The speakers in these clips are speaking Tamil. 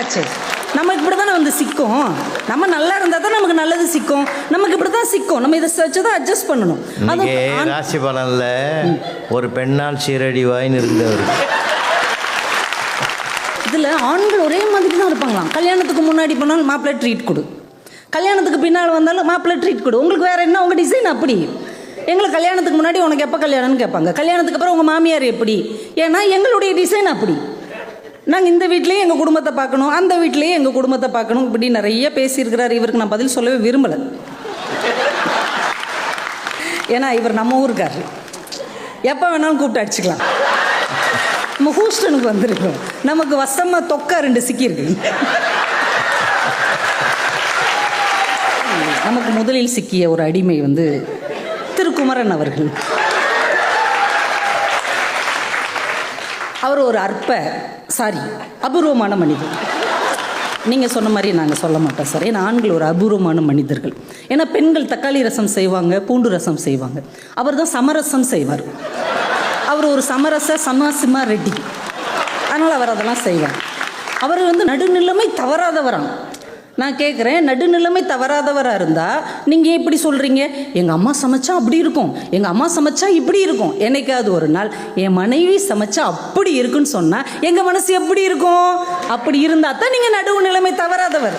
ஆச்சே. நமக்கு இப்படி தானே வந்து சிக்கும். நம்ம நல்லா இருந்தால் தான் நமக்கு நல்லது சிக்கும். நமக்கு இப்படி தான் சிக்கும். நம்ம இதை வச்சு தான் அட்ஜஸ்ட் பண்ணணும். அது ராசி பலனில் ஒரு பெண்ணால் சீரடிவாயின்னு இருந்தவர். இதில் ஆண்கள் ஒரே மாதிரி தான் இருப்பாங்களாம். கல்யாணத்துக்கு முன்னாடி போனாலும் மாப்பிள்ளை ட்ரீட் கொடு, கல்யாணத்துக்கு பின்னால் வந்தாலும் மாப்பிள்ளை ட்ரீட் கொடு. உங்களுக்கு வேறு என்ன உங்கள் டிசைன் அப்படி. எங்களுக்கு கல்யாணத்துக்கு முன்னாடி உனக்கு எப்போ கல்யாணம்னு கேட்பாங்க, கல்யாணத்துக்கு அப்புறம் உங்கள் மாமியார் எப்படி. ஏன்னா எங்களுடைய டிசைன் அப்படி. நாங்கள் இந்த வீட்லேயே எங்கள் குடும்பத்தை பார்க்கணும், அந்த வீட்லேயே எங்கள் குடும்பத்தை பார்க்கணும், இப்படி நிறைய பேசியிருக்கிறார். இவருக்கு நான் பதில் சொல்லவே விரும்பலை. ஏன்னா இவர் நம்ம ஊருக்கார், எப்போ வேணாலும் கூப்பிட்டு அடிச்சுக்கலாம். நம்ம ஹூஸ்டனுக்கு வந்துருக்கோம், நமக்கு வசமாக தொக்கா 2 சிக்கியிருக்கு. நமக்கு முதலில் சிக்கிய ஒரு அடிமை வந்து திருக்குமரன் அவர்கள். அவர் ஒரு அபூர்வமான மனிதர். நீங்கள் சொன்ன மாதிரி நாங்கள் சொல்ல மாட்டோம் சார். ஏன்னா ஆண்கள் ஒரு அபூர்வமான மனிதர்கள். ஏன்னா பெண்கள் தக்காளி ரசம் செய்வாங்க, பூண்டு ரசம் செய்வாங்க. அவர் தான் சமரசம் செய்வார். அவர் ஒரு சமரசிம்மா ரெட்டி. அதனால் அவர் அதெல்லாம் செய்வார். அவர் வந்து நடுநிலைமை தவறாதவராம். நான் கேட்குறேன், நடுநிலைமை தவறாதவராக இருந்தால் நீங்கள் எப்படி சொல்கிறீங்க? எங்கள் அம்மா சமைச்சா அப்படி இருக்கும், எங்கள் அம்மா சமைச்சா இப்படி இருக்கும். என்னைக்காவது ஒரு நாள் என் மனைவி சமைச்சா அப்படி இருக்குன்னு சொன்னால் எங்கள் மனசு எப்படி இருக்கும்? அப்படி இருந்தால் தான் நீங்கள் நடுநிலைமை தவறாதவர்.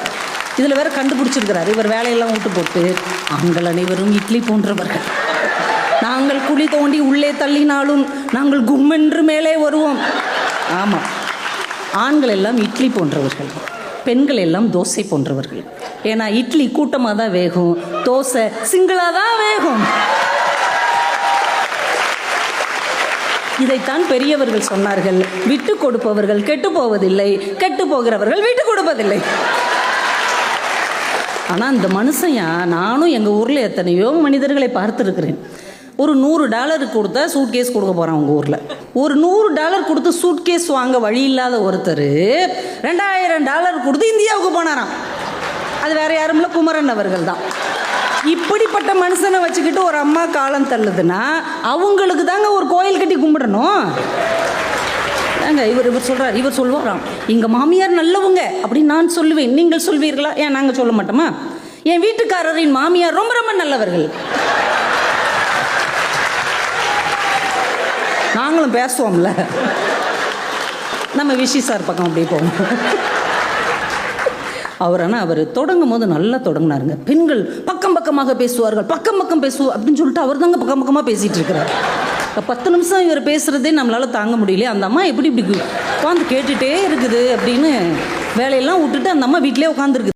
இதில் வேறு கண்டுபிடிச்சிருக்கிறார் இவர். வேலையெல்லாம் விட்டு போட்டு, ஆண்கள் அனைவரும் இட்லி போன்றவர்கள், நாங்கள் குழி தோண்டி உள்ளே தள்ளினாலும் நாங்கள் கும்மென்று மேலே வருவோம். ஆமாம், ஆண்கள் எல்லாம் இட்லி போன்றவர்கள், பெண்கள் எல்லாம் தோசை போன்றவர்கள். ஏன்னா இட்லி கூட்டமாக தான் வேகும், தோசை சிங்கிளாக தான் வேகும். இதைத்தான் பெரியவர்கள் சொன்னார்கள், விட்டு கொடுப்பவர்கள் கெட்டு போவதில்லை, கெட்டு போகிறவர்கள் விட்டு கொடுப்பதில்லை. ஆனால் இந்த மனுஷன், நானும் எங்கள் ஊரில் எத்தனையோ மனிதர்களை பார்த்துருக்கிறேன். ஒரு $100 கொடுத்தா சூட்கேஸ் கொடுக்க போகிறான் உங்கள் ஊரில். ஒரு $100 கொடுத்து சூட்கேஸ் வாங்க வழி இல்லாத ஒருத்தர் $2000 கொடுத்து இந்தியாவுக்கு போனாராம். அது வேறு யாரும் இல்லை, குமரன் அவர்கள் தான். இப்படிப்பட்ட மனுஷனை வச்சுக்கிட்டு ஒரு அம்மா காலம் தள்ளுதுன்னா அவங்களுக்கு தாங்க ஒரு கோயில் கட்டி கும்பிடணும். ஏங்க இவர் சொல்வாராம், எங்கள் மாமியார் நல்லவங்க அப்படின்னு நான் சொல்லுவேன், நீங்கள் சொல்வீர்களா? ஏன் நாங்கள் சொல்ல மாட்டோமா? என் வீட்டுக்காரரின் மாமியார் ரொம்ப ரொம்ப நல்லவர்கள். நாங்களும் பேசுவோம்ல. நம்ம விஷி சார் பக்கம் அப்படியே போவோம். அவர் தொடங்கும் போது நல்லா தொடங்கினாருங்க. பெண்கள் பக்கம் பக்கமாக பேசுவார்கள், பக்கம் பேசுவோம் அப்படின்னு சொல்லிட்டு அவர் தாங்க பக்கம் பக்கமாக பேசிகிட்டு இருக்கிறார். 10 நிமிஷம் இவர் பேசுகிறதே நம்மளால் தாங்க முடியல. அந்த அம்மா எப்படி இப்படி உட்காந்து கேட்டுகிட்டே இருக்குது அப்படின்னு வேலையெல்லாம் விட்டுட்டு அந்த அம்மா வீட்டிலே உட்காந்துருக்கு.